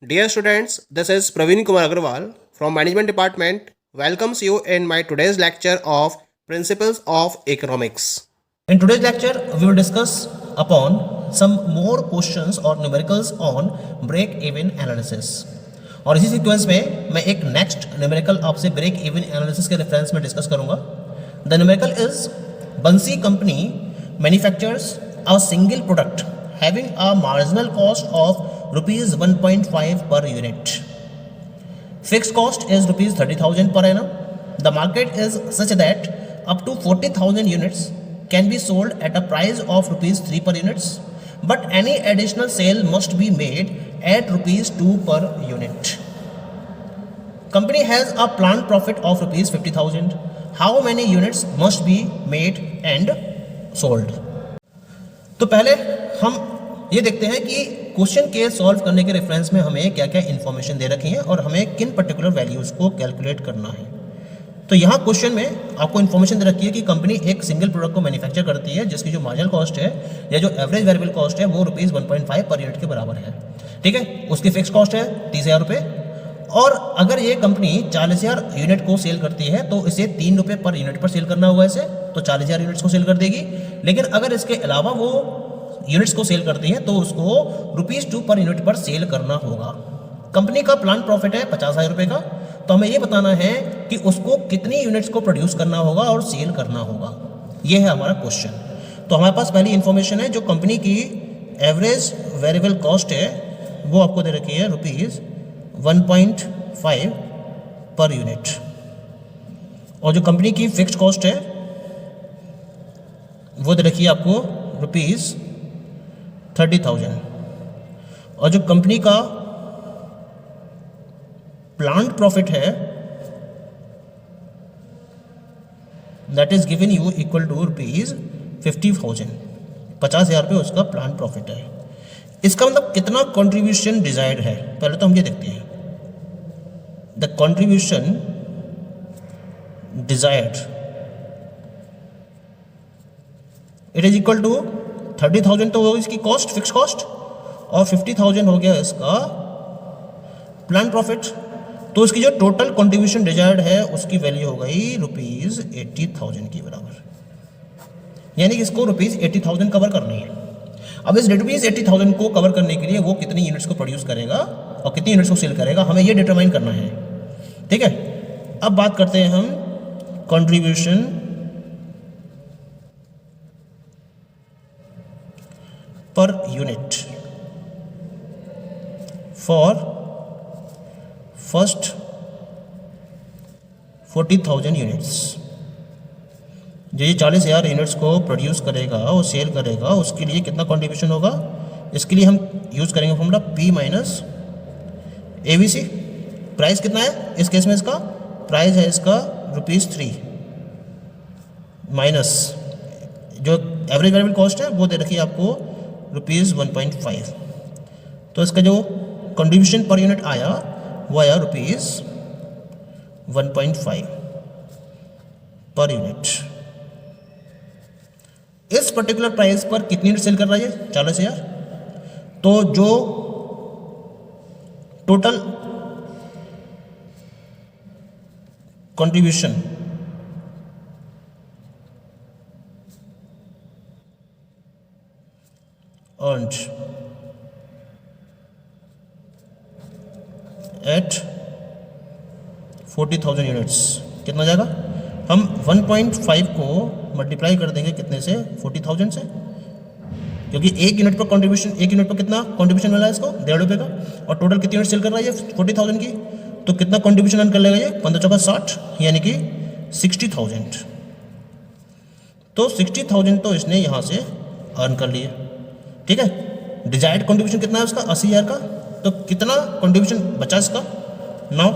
Dear students, this is Praveen Kumar Agarwal from Management Department. Welcomes you in my today's lecture of Principles of Economics. In today's lecture, we will discuss upon some more questions or numericals on break-even analysis. और इसी sequence में मैं एक next numerical आपसे break even analysis के reference में discuss करूंगा. The numerical is Bansi company manufactures a single product having a marginal cost of rupees 1.5 per unit. Fixed cost is rupees 30,000 per annum. The market is such that up to 40,000 units can be sold at a price of rupees 3 per units, but any additional sale must be made at rupees 2 per unit. Company has a planned profit of rupees 50,000. How many units must be made and sold? तो पहले हम ये देखते हैं कि question के solve करने के रेफरेंस में हमें क्या क्या इन्फॉर्मेशन दे रखी है और हमें किन पर्टिकुलर वैल्यूज़ को कैलकुलेट करना है. तो यहाँ क्वेश्चन में आपको इन्फॉर्मेशन दे रखी है कि कंपनी एक सिंगल प्रोडक्ट को मैन्युफैक्चर करती है जिसकी जो मार्जिनल कॉस्ट है या जो एवरेज वेरिएबल कॉस्ट है वो रुपीज़ 1.5 पर यूनिट के बराबर है. ठीक है, उसकी फिक्स कॉस्ट है 30,000 रुपये. और अगर ये कंपनी 40,000 यूनिट को सेल करती है तो इसे 3 रुपये पर यूनिट पर सेल करना होगा. इसे तो 40,000 यूनिट्स को सेल कर देगी. लेकिन अगर इसके अलावा वो यूनिट्स को सेल करती है तो उसको रुपीज़ 2 पर यूनिट पर सेल करना होगा. कंपनी का प्लान प्रॉफिट है 50,000 रुपये का. तो हमें ये बताना है कि उसको कितनी यूनिट्स को प्रोड्यूस करना होगा और सेल करना होगा. ये है हमारा क्वेश्चन. तो हमारे पास पहली इन्फॉर्मेशन है जो कंपनी की एवरेज वेरिएबल कॉस्ट है वो आपको दे रखी है रुपीज़ 1.5 पर यूनिट. और जो कंपनी की फिक्स्ड कॉस्ट है वो दे रखी है आपको रुपीज़ 30,000. और जो कंपनी का प्लान्ड प्रॉफिट है that is given you equal to rupees 50,000. 50,000 रुपये उसका प्लान्ड प्रॉफिट है. इसका मतलब कितना कंट्रीब्यूशन डिजायर्ड है पहले तो हम ये देखते हैं. The contribution desired it is equal to 30,000 तो वो इसकी कॉस्ट फिक्स कॉस्ट और 50,000 हो गया इसका प्लान प्रॉफिट. तो इसकी जो टोटल कंट्रीब्यूशन डिजायर्ड है उसकी वैल्यू हो गई रुपीज़ 80,000 के बराबर. यानी कि इसको रुपीज़ 80,000 कवर करनी है. अब इस रुपीज़ 80,000 को कवर करने के लिए वो कितनी यूनिट्स को प्रोड्यूस करेगा और कितनी यूनिट्स को सेल करेगा हमें ये डिटरमाइन करना है. ठीक है, अब बात करते हैं हम contribution per unit for first 40,000 units. जो ये 40,000 यूनिट्स को प्रोड्यूस करेगा और सेल करेगा उसके लिए कितना कंट्रीब्यूशन होगा. इसके लिए हम यूज़ करेंगे formula P minus ABC. Price कितना है इस केस में. इसका प्राइस है इसका रुपीज़ 3 माइनस जो एवरेज वेरिएबल कॉस्ट है वो दे रखी है आपको रुपीज़ 1.5. तो इसका जो कंट्रीब्यूशन पर यूनिट आया वो आया रुपीज़ 1.5 पर यूनिट. इस पर्टिकुलर प्राइस पर कितनी यूनिट सेल कर रहा है 40,000. तो जो total contribution earned at 40,000 units कितना जाएगा. हम 1.5 को मल्टीप्लाई कर देंगे कितने से 40,000 से, क्योंकि एक यूनिट पर कंट्रीब्यूशन एक यूनिट पर कितना कंट्रीब्यूशन मिला है इसको 1.5 रुपये का. और टोटल कितनी यूनिट सेल कर रहा है ये 40,000 की. तो कितना कंट्रीब्यूशन अर्न कर लेगा ये 15 × 60 यानी कि 60,000. तो 60,000 तो इसने यहाँ से अर्न कर लिया. ठीक है, डिजायर्ड कंट्रीब्यूशन कितना है उसका 80,000 का. तो कितना कंट्रीब्यूशन बचा इसका 9.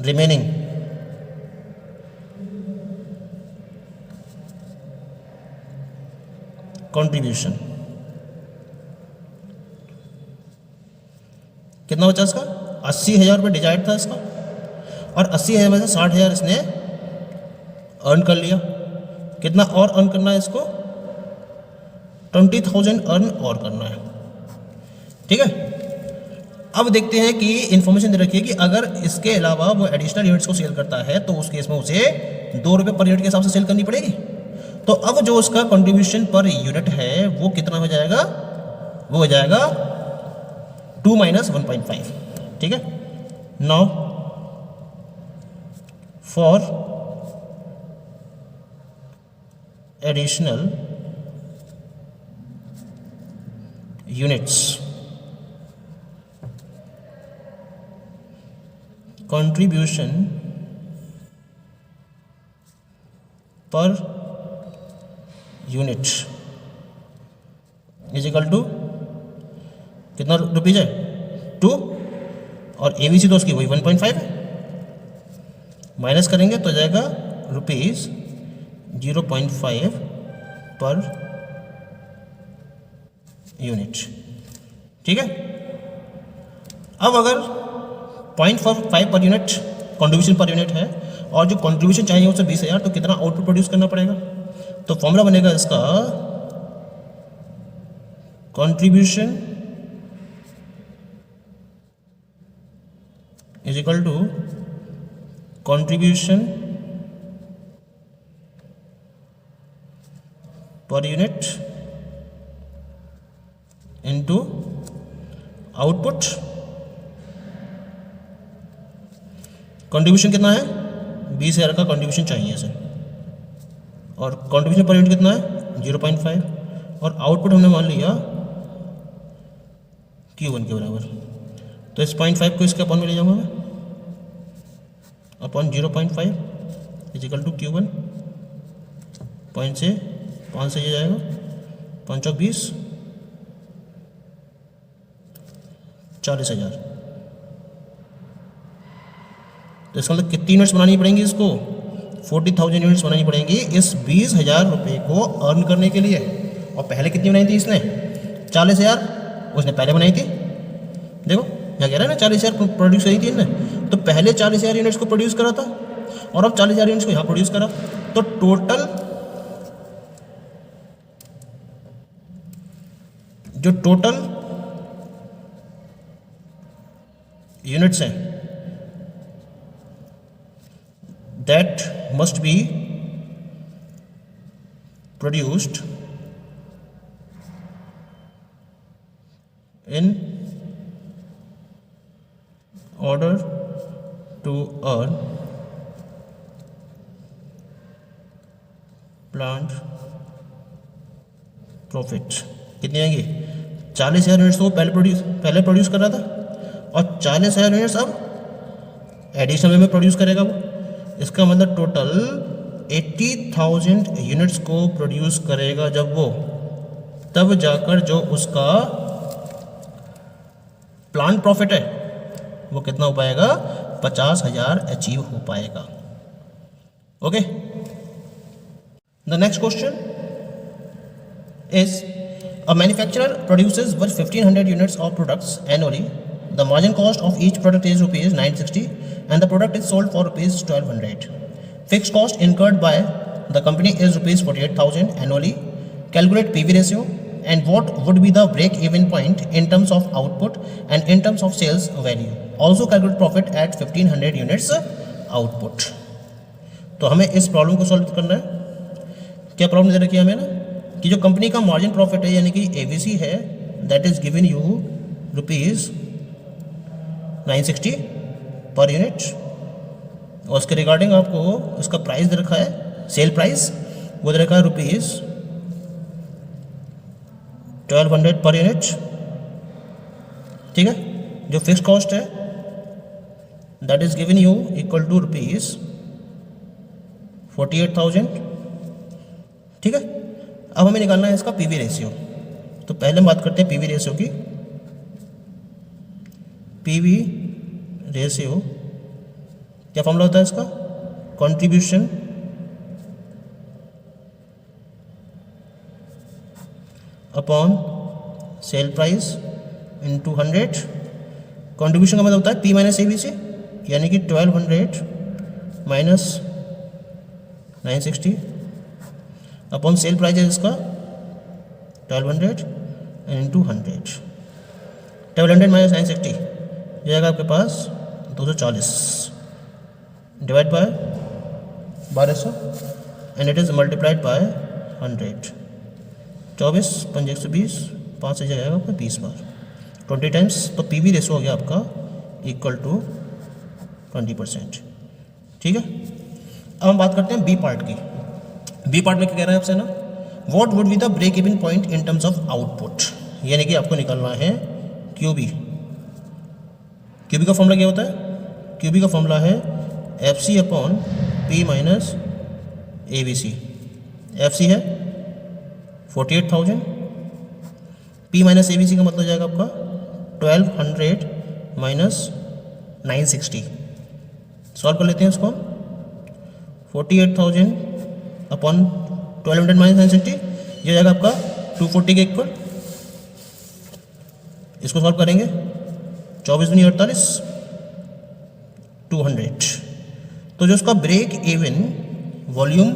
रिमेनिंग कंट्रीब्यूशन कितना बचा इसका 80,000 रुपये डिजायर्ड था इसका. और 80,000 में से 60,000 इसने अर्न कर लिया. कितना और अर्न करना है इसको 20,000 अर्न और करना है. ठीक है। अब देखते हैं कि इन्फॉर्मेशन दे रखी है कि अगर इसके अलावा वो एडिशनल यूनिट्स को सेल करता है तो उस केस में उसे 2 रुपये पर यूनिट के हिसाब से सेल करनी पड़ेगी। तो अब जो उसका कंट्रीब्यूशन पर यूनिट है वो कितना हो जाएगा, वो हो जाएगा 2 - 1.5। ठीक है। Now for additional units contribution per unit is equal to कितना रुपीज है 2, और एबीसी तो उसकी वही 1.5 है, माइनस करेंगे तो जाएगा रुपीज 0.5 पर यूनिट। ठीक है। अब अगर 0.5 per unit contribution per unit है और जो कंट्रीब्यूशन चाहिए उसे 20,000, तो कितना आउटपुट प्रोड्यूस करना पड़ेगा। तो फॉर्मूला बनेगा इसका contribution is equal to contribution per unit into output. Contribution कितना है, 20,000 का कंट्रीब्यूशन चाहिए इसे, और कंट्रीब्यूशन पर यूनिट कितना है 0.5, और आउटपुट हमने मान लिया Q1 के बराबर। तो इस 0.5 को इसके अपॉन में ले जाऊंगा मैं, upon 0.5 is equal to Q1। Point से 5 से ये जाएगा 5 और 20 40,000। तो इसका मतलब कितनी यूनिट्स बनानी पड़ेंगी इसको, 40,000 यूनिट्स बनानी पड़ेंगी इस 20,000 रुपये को अर्न करने के लिए। और पहले कितनी बनाई थी इसने, 40,000 उसने पहले बनाई थी। देखो यहाँ कह रहा है ना 40,000 प्रोड्यूस करी थी इसने, तो पहले 40,000 यूनिट्स को प्रोड्यूस करा था और अब 40,000 यूनिट्स को यहाँ प्रोड्यूस करा। तो टोटल जो टोटल यूनिट्स हैं that must be produced in order to earn plant profit। कितनी आएंगी, 40,000 यूनिट्स को पहले प्रोड्यूस कर रहा था और 40,000 यूनिट्स अब एडिशनल में प्रोड्यूस करेगा वो। इसका मतलब टोटल 80,000 यूनिट्स को प्रोड्यूस करेगा जब वो, तब जाकर जो उसका प्लांट प्रॉफिट है वो कितना हो पाएगा, 50,000 अचीव हो पाएगा। Okay. The next question is a manufacturer produces 1500 units of products annually. The margin cost of each product is rupees 960 and the product is sold for rupees 1200. Fixed cost incurred by the company is rupees 48,000 annually. Calculate PV ratio and what would be the break even point in terms of output and in terms of sales value. Also calculate profit at 1500 units output. तो हमें इस problem को solve करना है। क्या problem दे रखी है हमें ना, कि जो कंपनी का मार्जिन प्रॉफिट है यानी कि ABC है, that is given you rupees 960 per unit, और उसके रिगार्डिंग आपको इसका प्राइस दे रखा है, सेल प्राइस वो दे रखा है रुपीज़ 1200 पर यूनिट। ठीक है। जो फिक्स कॉस्ट है that is given you equal to rupees 48,000। ठीक है। अब हमें निकालना है इसका पीवी रेशियो। तो पहले हम बात करते हैं पीवी रेशियो की। पीवी रेशियो क्या फॉर्मूला होता है इसका, contribution upon sale price into 100। Contribution का मतलब होता है P माइनस ABC, यानी कि 1200 माइनस 960 अपॉन सेल प्राइस है इसका 1200 एंड इनटू 100। 1200 माइनस 960 ये आएगा आपके पास 240 divide by 1200 and it is multiplied by 100। 24 5 120 5 से जाएगा आपका 20 बार 20 टाइम्स, तो पी वी रेशो हो गया आपका इक्वल टू 20%। ठीक है, अब हम बात करते हैं बी पार्ट की। बी पार्ट में क्या कह रहा है आपसे ना, what would be the break even point in terms of output, यानी कि आपको निकालना है क्यूबी। क्यूबी का फॉर्मूला क्या होता है? क्यूबी का फॉर्मूला है F C upon P minus A B C. F C है 48,000, P minus A B C का मतलब जाएगा आपका 1200 माइनस 960। सॉल्व कर लेते हैं इसको हम। 48,000 अपॉन 1200 माइनस 960 ये जाएगा आपका 240 के इक्वल। इसको सॉल्व करेंगे 24 दूनी 48 200। तो जो उसका break even volume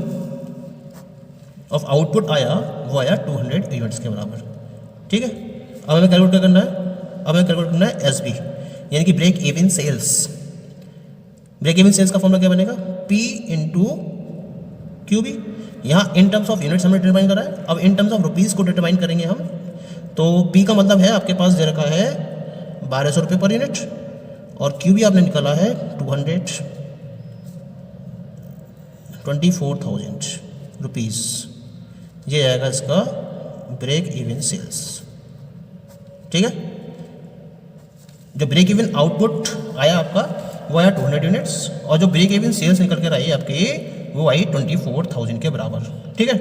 of output आया वो आया 200 यूनिट्स के बराबर। ठीक है, अब हमें कैलकुलेट क्या करना है? अब हमें कैलकुलेट करना है एस बी, यानी कि break even sales. Break even sales का फॉर्मूला क्या बनेगा? P into Q B. यहाँ इन टर्म्स ऑफ यूनिट्स हमने डिटरमाइन करा है, अब इन टर्म्स ऑफ रुपीज़ को डिटरमाइन करेंगे हम। तो P का मतलब है आपके पास दे रखा है 1200 रुपये पर यूनिट और क्यू बी आपने निकाला है 24,000 रुपीज़। ये आएगा इसका ब्रेक इवन सेल्स। ठीक है, जो ब्रेक इवन आउटपुट आया आपका वो आया 200 यूनिट्स और जो ब्रेक इवन सेल्स निकल कर आई आपकी वो आई 24,000 के बराबर। ठीक है,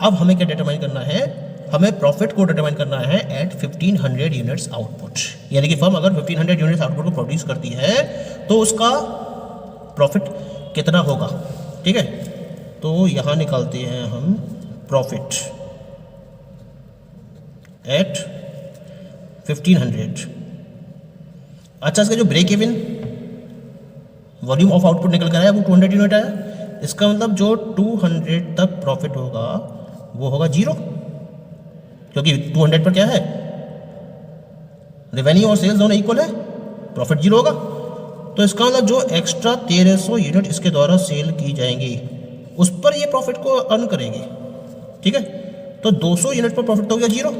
अब हमें क्या डिटरमाइन करना है? हमें प्रॉफिट को डिटरमाइन करना है एट 1500 यूनिट्स आउटपुट, यानी कि फर्म अगर 1500 यूनिट्स आउटपुट को प्रोड्यूस करती है तो उसका प्रॉफिट कितना होगा। ठीक है, तो यहाँ निकालते हैं हम प्रॉफिट एट 1500। अच्छा, इसका जो break even volume of output निकल कर आया वो 200 यूनिट आया। इसका मतलब जो 200 तक प्रॉफिट होगा वो होगा 0, क्योंकि 200 पर क्या है? रेवेन्यू और सेल्स दोनों इक्वल है, प्रॉफिट 0 होगा। तो इसका मतलब जो एक्स्ट्रा 1300 यूनिट इसके द्वारा सेल की जाएंगी उस पर ये प्रॉफिट को अर्न करेगी। ठीक है, तो 200 यूनिट पर प्रॉफिट तो हो गया 0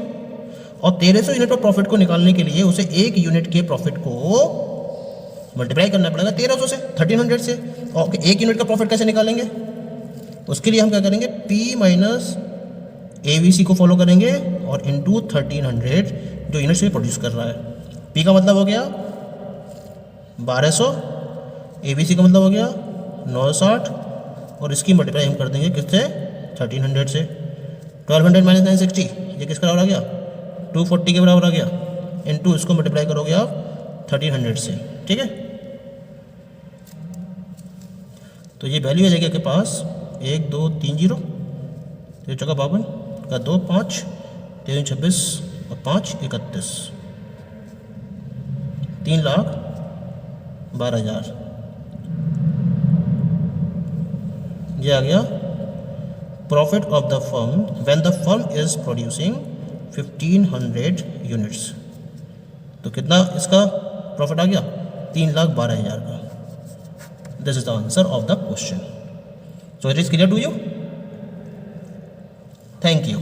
और 1300 यूनिट पर प्रॉफिट को निकालने के लिए उसे 1 यूनिट के प्रॉफिट को मल्टीप्लाई करना पड़ेगा 1300 से, 1300 से। और 1 यूनिट का प्रॉफिट कैसे निकालेंगे? उसके लिए हम क्या करेंगे? P माइनस ABC को फॉलो करेंगे और इंटू 1300 जो यूनिट्स में प्रोड्यूस कर रहा है। P का मतलब हो गया 1200, ABC का मतलब हो गया 960 और इसकी मल्टीप्लाई हम कर देंगे किससे? 1300 से। 1200 माइनस 960 ये किसके बराबर आ गया? 240 के बराबर आ गया। इंटू इसको मल्टीप्लाई करोगे आप 1300 से। ठीक है, तो ये वैल्यू आ जाएगी आपके पास 1 2 3 0 3 चौका 52 का 2 5 3 26 और 5 31 3,12,000 ये आ गया profit of the firm when the firm is producing 1500 units. तो कितना इसका प्रॉफिट आ गया? 3,12,000 का। This is the answer of the question. So it is clear to you? Thank you.